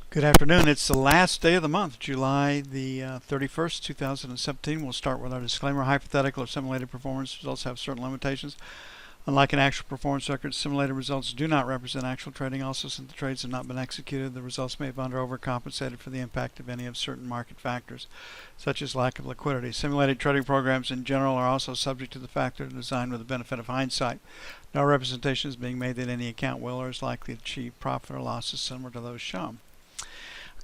Good afternoon. It's the last day of the month, July the 31st, 2017. We'll start with our disclaimer. Hypothetical or simulated performance results have certain limitations. Unlike an actual performance record, simulated results do not represent actual trading. Also, since the trades have not been executed, the results may have under overcompensated for the impact of any of certain market factors, such as lack of liquidity. Simulated trading programs in general are also subject to the factor designed with the benefit of hindsight. No representation is being made that any account will or is likely to achieve profit or losses similar to those shown.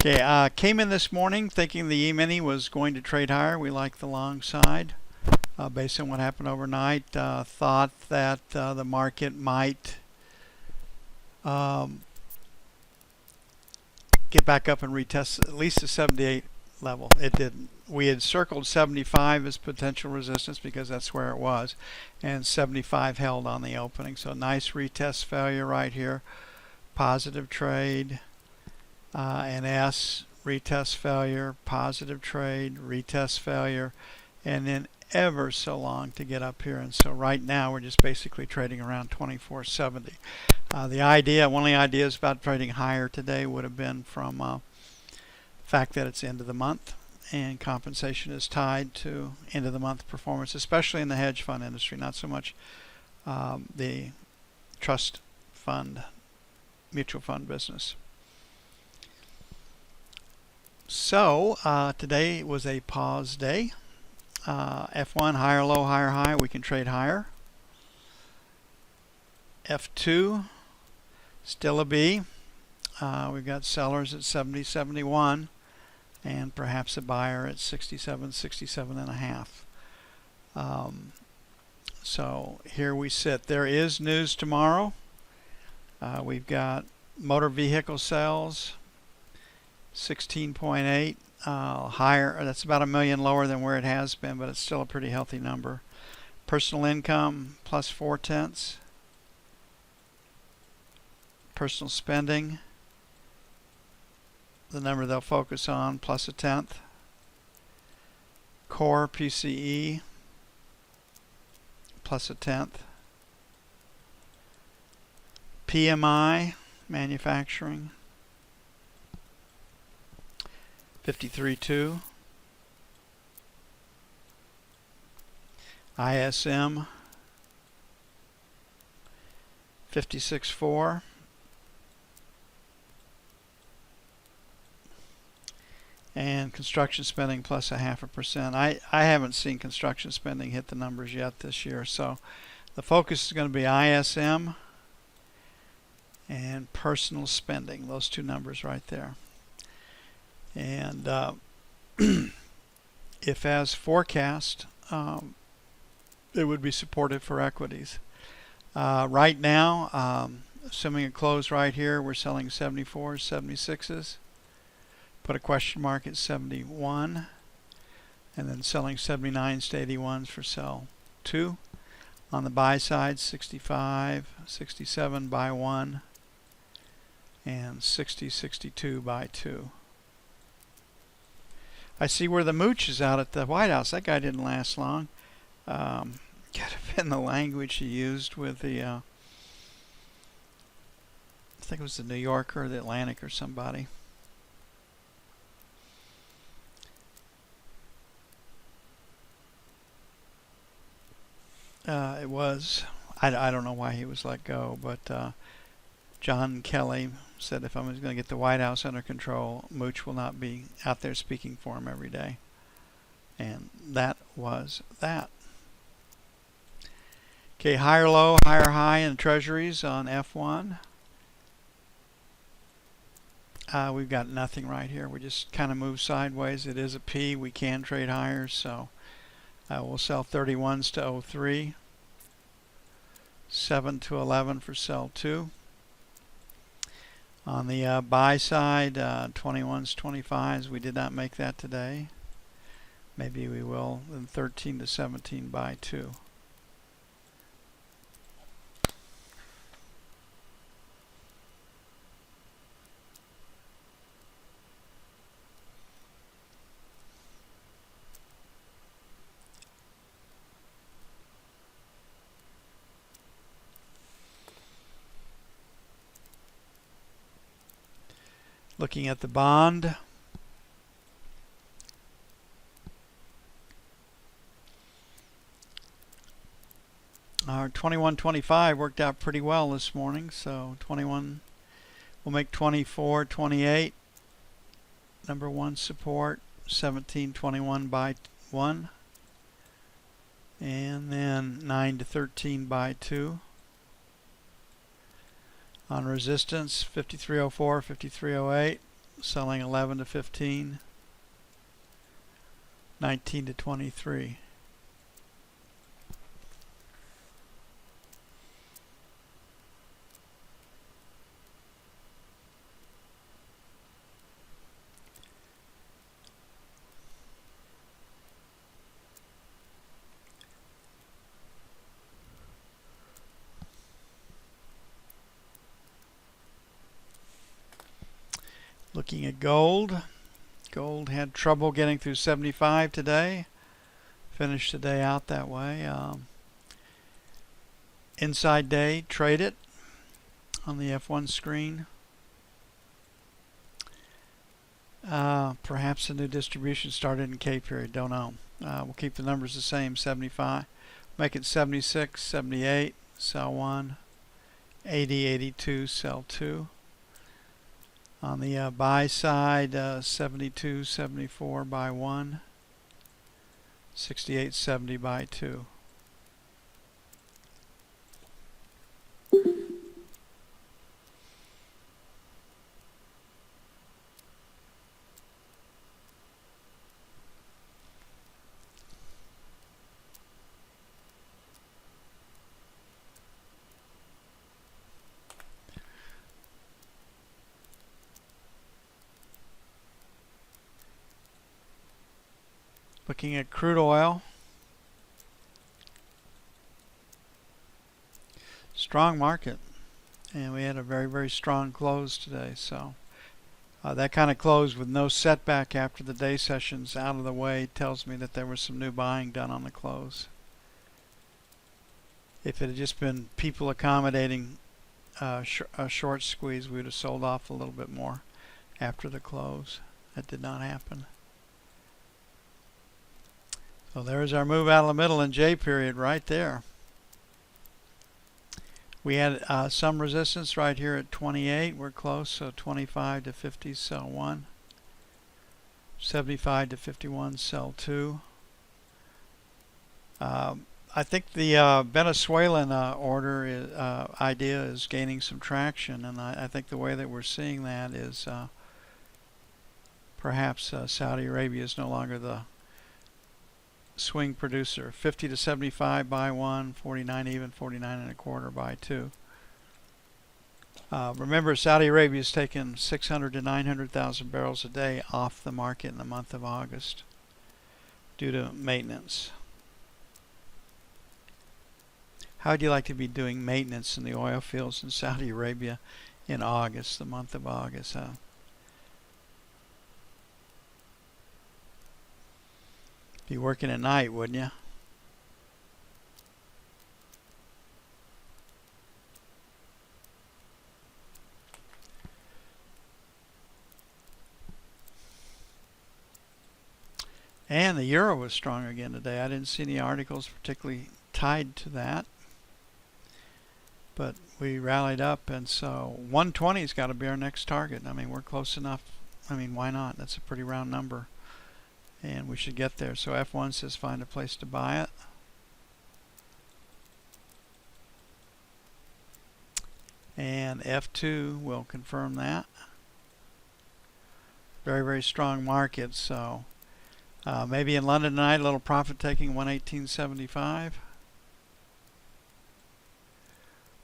Okay, came in this morning thinking the E-mini was going to trade higher. We like the long side based on what happened overnight. Thought that the market might get back up and retest at least the 78 level. It didn't. We had circled 75 as potential resistance because that's where it was, and 75 held on the opening. So nice retest failure right here. Positive trade. An S, retest failure, positive trade, retest failure, and then ever so long to get up here. And so right now we're just basically trading around 2470. One of the ideas about trading higher today would have been from the fact that it's end of the month and compensation is tied to end of the month performance, especially in the hedge fund industry, not so much the trust fund, mutual fund business. So today was a pause day. F1, higher low, higher high, we can trade higher. F2, still a B. We've got sellers at 70, 71, and perhaps a buyer at 67, 67 and a half. So here we sit. There is news tomorrow. We've got motor vehicle sales. 16.8 higher. That's about 1 million lower than where it has been, but it's still a pretty healthy number. Personal income plus 0.4. Personal spending, the number they'll focus on, plus 0.1. Core PCE plus 0.1. PMI manufacturing 53.2. ISM 56.4. And construction spending plus 0.5%. I haven't seen construction spending hit the numbers yet this year, so the focus is going to be ISM and personal spending, those two numbers right there. And if as forecast, it would be supportive for equities. Right now, assuming a close right here, we're selling 74s, 76s. Put a question mark at 71. And then selling 79s to 81s for sell 2. On the buy side, 65, 67 buy 1. And 60, 62 buy 2. I see where the mooch is out at the White House. That guy didn't last long. Could have been the language he used with the, I think it was the New Yorker or the Atlantic or somebody. It was, I don't know why he was let go, but John Kelly said if I'm going to get the White House under control, Mooch will not be out there speaking for him every day. And that was that. Okay, higher low, higher high in treasuries on F1. We've got nothing right here. We just kind of move sideways. It is a P. We can trade higher, so we'll sell 31s to 03. 7 to 11 for sell 2. On the buy side, 21s, 25s, we did not make that today. Maybe we will. Then 13 to 17 buy 2. Looking at the bond. Our 21.25 worked out pretty well this morning, so 21 will make 24.28. Number one support, 17.21 by 1. And then 9 to 13 by 2. On resistance, 53.04, 53.08, selling 11 to 15, 19 to 23. Looking at gold. Gold had trouble getting through 75 today. Finished the day out that way. Inside day, trade it on the F1 screen. Perhaps a new distribution started in K period. Don't know. We'll keep the numbers the same. 75. Make it 76, 78. Sell 1. 80, 82. Sell 2. On the buy side, 72, 74 by 1, 68, 70 by 2. Looking at crude oil. Strong market. And we had a very, very strong close today. So that kind of close with no setback after the day sessions out of the way tells me that there was some new buying done on the close. If it had just been people accommodating a short squeeze, we would have sold off a little bit more after the close. That did not happen. So there's our move out of the middle in J period right there. We had some resistance right here at 28. We're close, so 25 to 50, sell 1. 75 to 51, sell 2. I think the Venezuelan idea is gaining some traction, and I think the way that we're seeing that is perhaps Saudi Arabia is no longer the swing producer. 50 to 75 by 1, 49 even, 49 and a quarter by 2. Remember, Saudi Arabia has taken 600 to 900,000 barrels a day off the market in the month of August due to maintenance. How would you like to be doing maintenance in the oil fields in Saudi Arabia in August, the month of August? Be working at night, wouldn't you? And the euro was strong again today. I didn't see any articles particularly tied to that. But we rallied up, and so 120's got to be our next target. I mean, we're close enough. I mean, why not? That's a pretty round number. And we should get there. So F1 says find a place to buy it. And F2 will confirm that. Very, very strong market. So maybe in London tonight, a little profit taking, 118.75.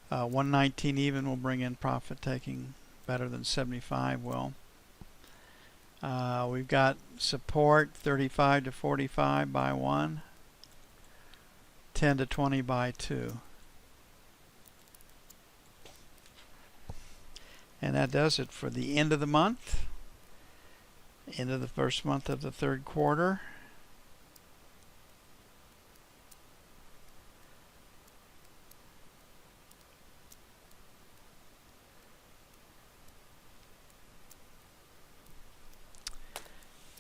119 even will bring in profit taking, better than 75 will. We've got support 35 to 45 by 1, 10 to 20 by 2. And that does it for the end of the month, end of the first month of the third quarter.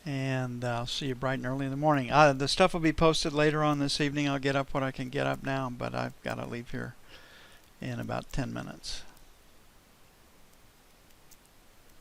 And I'll see you bright and early in the morning. The stuff will be posted later on this evening. I'll get up what I can get up now, but I've got to leave here in about 10 minutes.